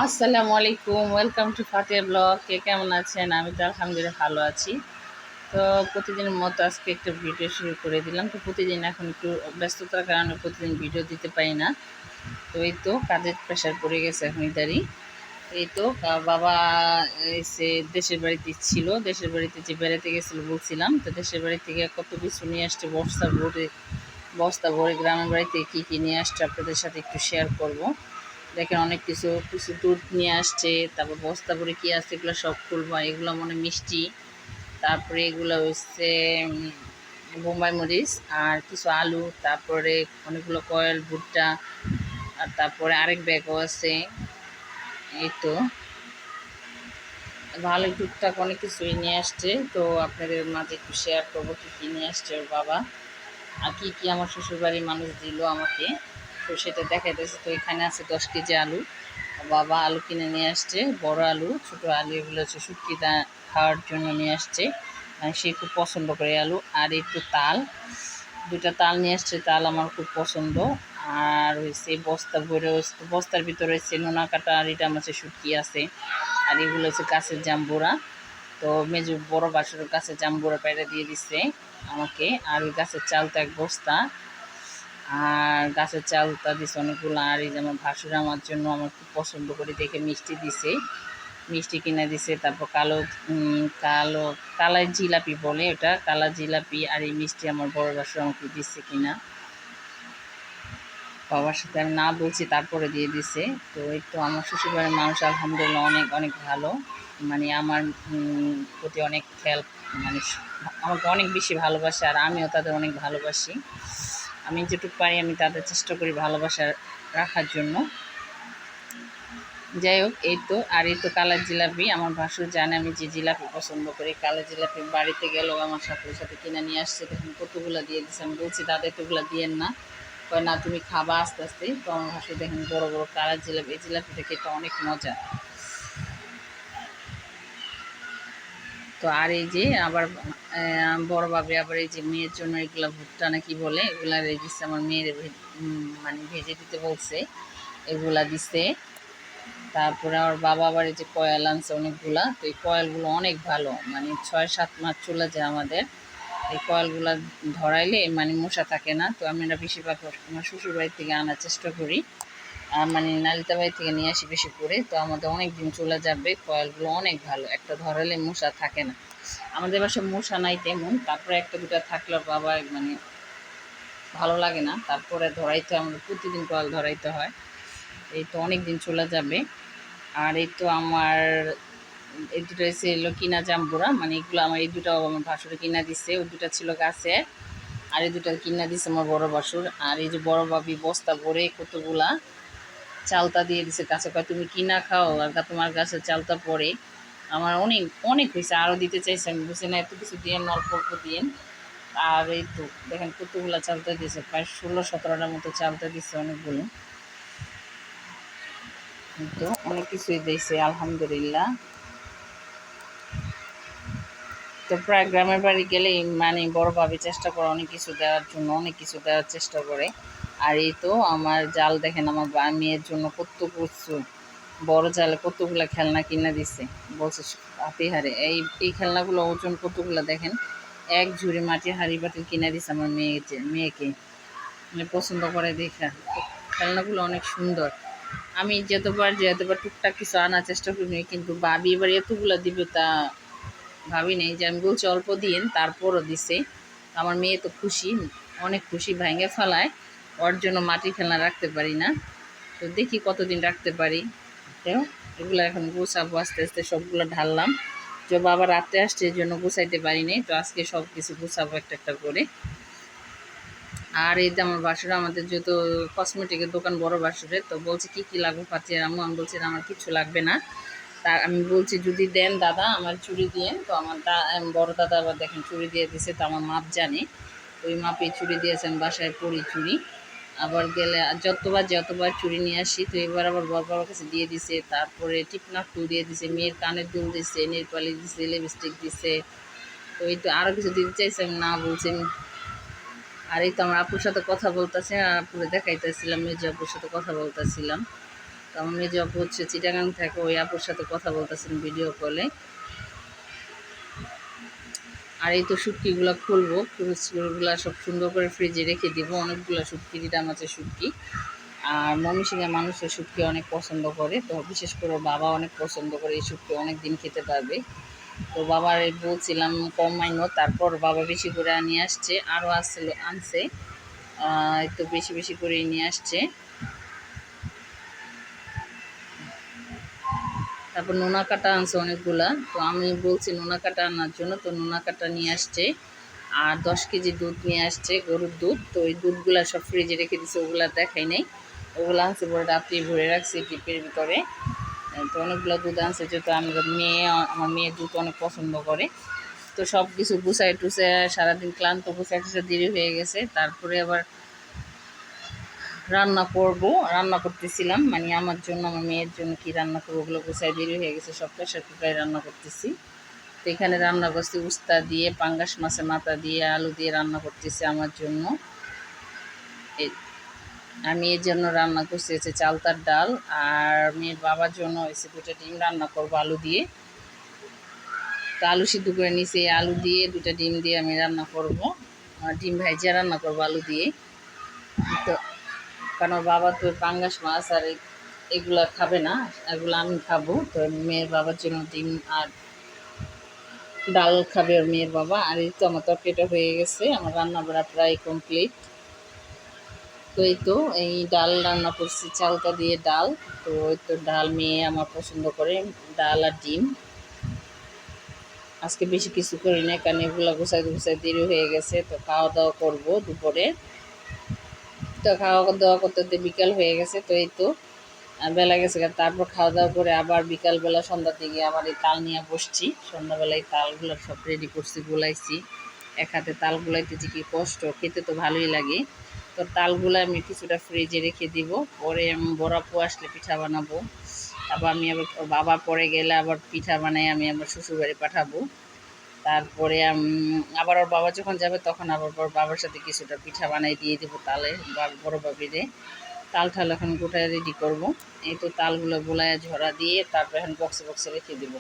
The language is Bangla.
আসসালামু আলাইকুম, ওয়েলকাম টু ফাতিয়া ব্লগ। কে কেমন আছেন? আমি তো আলহামদুলিল্লাহ ভালো আছি। তো প্রতিদিনের মতো আজকে একটা ভিডিও শুরু করে দিলাম। তো প্রতিদিন এখন একটু ব্যস্ততার কারণে প্রতিদিন ভিডিও দিতে পারি না। তো এই তো কাজের প্রেশার পড়ে গেছে এখন ইদারি। এই তো বাবা এসে দেশের বাড়িতে ছিল, দেশের বাড়িতে যে বেড়াতে গেছিলো বলছিলাম। তো দেশের বাড়ি থেকে কত কিছু নিয়ে আসছে, বস্তা ভরে গ্রামের বাড়িতে কী কী নিয়ে আসছে আপনাদের সাথে একটু শেয়ার করব। দেখেন অনেক কিছু কিছু দুধ নিয়ে আসছে, তারপর বস্তা ভরে কী আসছে এগুলো সব খুলবো। এগুলো মনে মিষ্টি, তারপরে এগুলো হচ্ছে বোম্বাই মরিচ আর কিছু আলু, তারপরে অনেকগুলো কয়েল ভুট্টা, আর তারপরে আরেক ব্যাগও আছে। এই তো ভালোই টুকটাক অনেক কিছুই নিয়ে আসছে। তো আপনাদের মাঝে একটু শেয়ার করবো কী কী নিয়ে আসছে ওর বাবা, আর কী কী আমার শ্বশুরবাড়ির মানুষ দিল আমাকে, তো সেটা দেখাইতেছে। তো এখানে আছে 10 কেজি আলু। বাবা আলু কিনে নিয়ে আসছে, বড় আলু, ছোটো আলু, এগুলো হচ্ছে শুটকি খাওয়ার জন্য নিয়ে আসছে। সে খুব পছন্দ করে আলু। আর একটু তাল, 2টা তাল নিয়ে আসছে, তাল আমার খুব পছন্দ। আর হয়েছে বস্তা ভরে, বস্তার ভিতরে হচ্ছে নোনা কাটা আর এটা আমার শুটকি আছে। আর এগুলো হচ্ছে গাছের জাম্বুরা। তো মেজু বড় বাসুরের গাছের জাম্বুরা পেড়ে দিয়ে দিচ্ছে আমাকে। আর ওই গাছের চাল তো 1 বস্তা, আর গাছের চালটা দিছে অনেকগুলো। আর এই যে আমার ভাসুর আমার জন্য, আমার খুব পছন্দ করে দেখে মিষ্টি দিছে, মিষ্টি কিনে দিছে। তারপর কালো কালাই জিলাপি বলে, ওটা কালা জিলাপি। আর এই মিষ্টি আমার বড় ভাসুর আমাকে দিচ্ছে কিনা, বাবার সাথে আমি না বলছি তারপরে দিয়ে দিছে। তো এই তো আমার শ্বশুরবাড়ির মানুষ আলহামদুলিল্লাহ অনেক অনেক ভালো, মানে আমার প্রতি অনেক খেয়াল, মানে আমাকে অনেক বেশি ভালোবাসে, আর আমিও তাদের অনেক ভালোবাসি। আমি যেটুকু পারি আমি তাদের চেষ্টা করি ভালোবাসা রাখার জন্য। যাই হোক, এই তো। আর এই তো কালার জিলাপি, আমার ভাসুর জানে আমি যে জিলাপি পছন্দ করি। কালার জিলাপি বাড়িতে গেলেও আমার সাথে সাথে কিনে নিয়ে আসছে। দেখুন কতগুলো দিয়ে দিচ্ছে। আমি বলছি দাদা এতগুলো দিয়েন না, কয় না তুমি খাবা আস্তে আস্তে। তো আমার ভাসুর দেখেন বড় বড় কালার জিলাপি, এই জিলাপিটা খেতে অনেক মজা। তো আর এই যে আবার বড় ভাবে আবার এই যে মেয়ের জন্য এগুলা ভুট্টা না কি বলে, এগুলা দিচ্ছে আমার মেয়ের, মানে ভেজে দিতে বলছে, এগুলা দিচ্ছে। তারপরে আমার বাবা আবার এই যে কয়েল আনছে অনেকগুলা। তো এই কয়েলগুলো অনেক ভালো, মানে 6-7 মাস চলে যায় আমাদের। এই কয়েলগুলো ধরাইলে মানে মশা থাকে না। তো আমরা বেশিরভাগ আমার শ্বশুর বাড়ি থেকে আনার চেষ্টা করি, আর মানে নালিতা বাড়ি থেকে নিয়ে আসি বেশি করে। তো আমাদের অনেক দিন চলে যাবে, কয়েলগুলো অনেক ভালো, একটা ধরাইলে মশা থাকে না। আমাদের বাসায় মশা নাই তেমন, তারপরে একটা দুটা থাকলে বাবা মানে ভালো লাগে না। তারপরে ধরাইতে আমাদের প্রতিদিন কয়েল ধরাইতে হয়। এই তো অনেক দিন চলে যাবে। আর এই তো আমার এই দুটো এসে এলো কিনা জাম্বুরা, মানে এগুলো আমার এই দুটাও আমার ভাসুরে কিনা দিচ্ছে। ওই দুটা ছিল গাছে, আর এই দুটা কিনা দিচ্ছে আমার বড় ভাসুর। আর এই যে বড় ভাবি বস্তা ভরে কতগুলা চালতা দিয়ে দিছে গাছে, কয় তুমি কিনা খাও আর তোমার গাছে চালতা পড়ে। আমার অনেক অনেক হয়েছে, আরও দিতে চাইছে। আমি বুঝি না এত কিছু দিয়ে অল্প অল্প দিয়ে। আর এই তো দেখেন কতগুলা চালতা দিয়েছে, প্রায় 16-17টার মতো চালতা দিচ্ছে, অনেকগুলো। তো অনেক কিছুই দিয়েছে আলহামদুলিল্লাহ। তো প্রায় গ্রামের বাড়ি গেলেই মানে বড় ভাবি চেষ্টা করে অনেক কিছু দেওয়ার জন্য, অনেক কিছু দেওয়ার চেষ্টা করে। আর এই তো আমার জাল দেখেন, আমার মেয়ের জন্য কত কিছু, বড় জালে কতগুলা খেলনা কিনে দিছে। বলছে হাতি হারে এই এই খেলনাগুলো ওজন কতগুলো দেখেন। এক ঝুড়ি মাটির হাঁড়ি বাতিল কিনে দিছে আমার মেয়েকে, মানে পছন্দ করে দেখা। খেলনাগুলো অনেক সুন্দর। আমি যতবার টুকটাক কিছু আনার চেষ্টা করি, কিন্তু ভাবি এবার এতগুলো দিবে তা ভাবি নেই। যে আমি বলছি অল্প দিন, তারপরও দিছে। আমার মেয়ে তো খুশি, অনেক খুশি, ভাঙে ফেলায়। ওর জন্য মাটির খেলনা রাখতে পারি না, তো দেখি কতদিন রাখতে পারি। তো এগুলো এখন গুছাবো আস্তে আস্তে, সবগুলো ঢাললাম। যে বাবা রাত্রে আসছে এই জন্য গুছাইতে পারিনি, তো আজকে সব কিছু গুছাবো একটা একটা করে। আর এই যে আমার বাসুরা, আমাদের যত কসমেটিকের দোকান বড় বাসুরে, তো বলছে কি কি লাগবে পাচ্ছি আম্মু। আমি বলছি আমার কিছু লাগবে না। তার আমি বলছি যদি দেন দাদা আমার চুড়ি দিয়ে। তো আমার বড় দাদা আবার দেখেন চুড়ি দিয়ে দিছে, তো আমার মাপ জানে, ওই মাপে চুড়ি দিয়েছেন, বাসায় পরি চুড়ি। আবার গেলে যতবার চুড়ি নিয়ে আসি, তো এবার আবার বাবার কাছে দিয়ে দিছে। তারপরে টিপনাক ফুল দিয়ে দিছে, মেয়ের কানের দুল দিছে, নেল পালিশ দিছে, লিপস্টিক দিছে। তো এই তো আরও কিছু দিতে চাইছে, আমি না বলছি। আর এই তো আমার আপুর সাথে কথা বলতেছে, আর আপুরে দেখাইতেছিলাম, মেজো আপুর সাথে কথা বলতেছিলাম। তো আমার মেয়ে যে আপু হচ্ছে চিটাগাং থাকে, ওই আপুর সাথে কথা বলতেছেন ভিডিও কলে। আর এই তো শুটকিগুলো খুলবো, শুটকিগুলো সব সুন্দর করে ফ্রিজে রেখে দিব। অনেকগুলো শুটকি, যেটা মাছের শুটকি। আর ময়মনসিংহের মানুষের শুটকি অনেক পছন্দ করে, তো বিশেষ করে বাবা অনেক পছন্দ করে এই শুটকি, অনেক দিন খেতে পারবে। তো বাবার বলছিলাম কম মাইনো, তারপর বাবা বেশি করে নিয়ে আসছে, আরও আসছিল আনছে, একটু বেশি বেশি করে নিয়ে আসছে। তারপর নোনা কাটা আনছে অনেকগুলা, তো আমি বলছি নোনা কাটা আনার জন্য, তো নোনা কাটা নিয়ে আসছে। আর 10 কেজি দুধ নিয়ে আসছে, গরুর দুধ। তো ওই দুধগুলা সব ফ্রিজে রেখে দিচ্ছে, ওগুলা দেখাই নেই। ওগুলো আনছে পরে রাত্রি ভরে রাখছি টিপের ভিতরে। তো অনেকগুলো দুধ আনছে, যেহেতু আমার মেয়ে দুধ অনেক পছন্দ করে। তো সব কিছু গুছাই টুসাই সারাদিন ক্লান্ত, গুছাই টুসে দেরি হয়ে গেছে। তারপরে আবার রান্না করতেছিলাম, মানে আমার জন্য, আমার মেয়ের জন্য কি রান্না করবো ওগুলো গুছাই দেরি হয়ে গেছে, সব প্রেশার কুকারে রান্না করতেছি। তো এখানে রান্না করছি উস্তা দিয়ে, পাঙ্গাস মাছের মাথা দিয়ে, আলু দিয়ে রান্না করতেছি আমার জন্য। আর মেয়ের জন্য রান্না করছি হচ্ছে চালতার ডাল, আর মেয়ের বাবার জন্য হয়েছে 2টা ডিম রান্না করবো আলু দিয়ে। তো আলু সিদ্ধ করে নিছি, আলু দিয়ে 2টা ডিম দিয়ে আমি রান্না করব, ডিম ভাইজিয়া রান্না করবো আলু দিয়ে। তো কারণ বাবা তো পাঙ্গাস মাছ আর এগুলা খাবে না, এগুলো আমি খাবো। তো মেয়ের বাবার জন্য ডিম আর ডাল খাবে ওর মেয়ের বাবা। আর এই তো আমার তরকারিটা হয়ে গেছে, আমার রান্না বাড়া প্রায় কমপ্লিট। তো এই তো এই ডাল রান্না করছি চালটা দিয়ে ডাল। তো ওই তো ডাল মেয়ে আমার পছন্দ করে, ডাল আর ডিম। আজকে বেশি কিছু করি না, কারণ এগুলো গুছাই গুছাই দেরি হয়ে গেছে। তো খাওয়া দাওয়া করবো দুপুরে। তো খাওয়া দাওয়া করতে বিকাল হয়ে গেছে। তো এই তো বেলা গেছে, তারপর খাওয়া দাওয়া করে আবার বিকালবেলা সন্ধ্যার দিকে আবার এই তাল নিয়ে বসছি। সন্ধ্যাবেলায় তালগুলো সব রেডি করছি, গোলাইছি। এক হাতে তাল গোলাইতে যে কি কষ্ট, খেতে তো ভালোই লাগে। তো তালগুলো আমি কিছুটা ফ্রিজে রেখে দিব, পরে আমি বড় আপু আসলে পিঠা বানাবো। তারপর আমি আবার বাবা পরে গেলে আবার পিঠা বানাই, আমি আবার শ্বশুরবাড়ি পাঠাবো। তারপরে আবার ওর বাবা যখন যাবে তখন আবার ওর বাবার সাথে কিছুটা পিঠা বানাই দিয়ে দেবো তালে, বড় বাবিরে। তাল ঠাল এখন গোটায় রেডি করব। এই তো তালগুলো গোলায় ঝরা দিয়ে তারপর এখন বক্সে বক্সে রেখে দেবো।